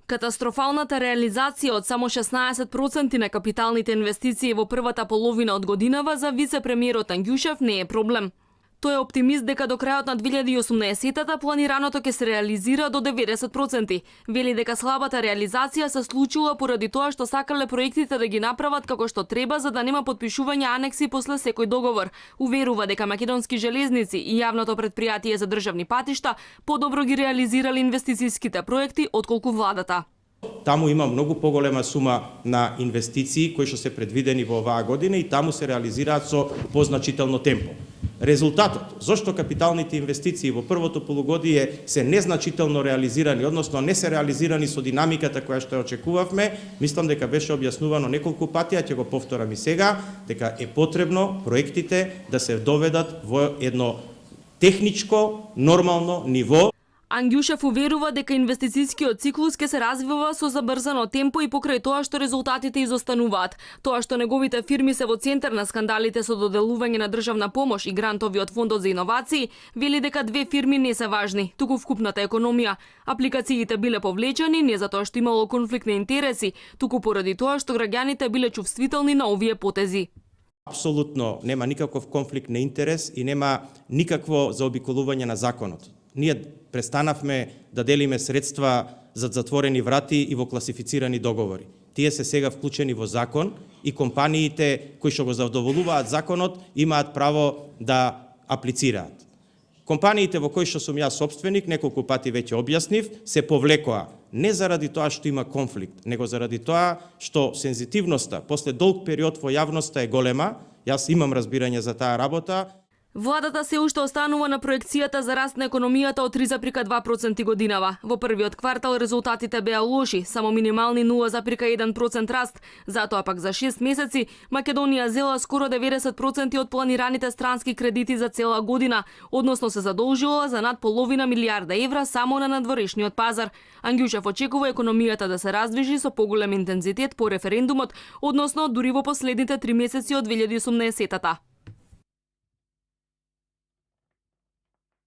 Катастрофалната реализација од само 16% на капиталните инвестиции во првата половина од годинава за вице-премиерот Ангјушев не е проблем. Тој е оптимист дека до крајот на 2018-та планираното ќе се реализира до 90%. Вели дека слабата реализација се случила поради тоа што сакале проектите да ги направат како што треба за да нема подпишување анекси после секој договор. Уверува дека Македонски железници и јавното претпријатие за државни патишта подобро ги реализирали инвестицијските проекти отколку владата. Таму има многу поголема сума на инвестиции кои што се предвидени во оваа година и таму се реализираат со позначително темпо. Резултатот, зошто капиталните инвестиции во првото полугодие се незначително реализирани, односно не се реализирани со динамиката која што ја очекувавме, мислам дека беше објаснувано неколку пати, а ќе го повторам и сега, дека е потребно проектите да се доведат во едно техничко, нормално ниво. Ангјушев уверува дека инвестицијскиот циклус ќе се развива со забрзано темпо и покрај тоа што резултатите изостануваат. Тоа што неговите фирми се во центар на скандалите со доделување на државна помош и грантови од Фондот за иновации, вели дека две фирми не се важни, туку вкупната економија. Апликациите биле повлечени не затоа што имало конфликт на интереси, туку поради тоа што граѓаните биле чувствителни на овие потези. Апсолутно нема никаков конфликт на интерес и нема никакво заобиколување на законот. Ние престанавме да делиме средства за затворени врати и во класифицирани договори. Тие се сега вклучени во закон и компаниите кои што го задоволуваат законот имаат право да аплицираат. Компаниите во кои што сум јас собственик, неколку пати веќе објаснив, се повлекоа не заради тоа што има конфликт, него заради тоа што сензитивноста после долг период во јавноста е голема. Јас имам разбирање за таа работа. Владата се уште останува на проекцијата за раст на економијата од 3,2% годинава. Во првиот квартал резултатите беа лоши, само минимални 0,1% раст. Затоа пак за 6 месеци Македонија зела скоро 90% од планираните странски кредити за цела година, односно се задолжила за над половина милијарда евра само на надворешниот пазар. Ангјушев очекува економијата да се раздвижи со поголем интензитет по референдумот, односно дури во последните 3 месеци од 2018-та.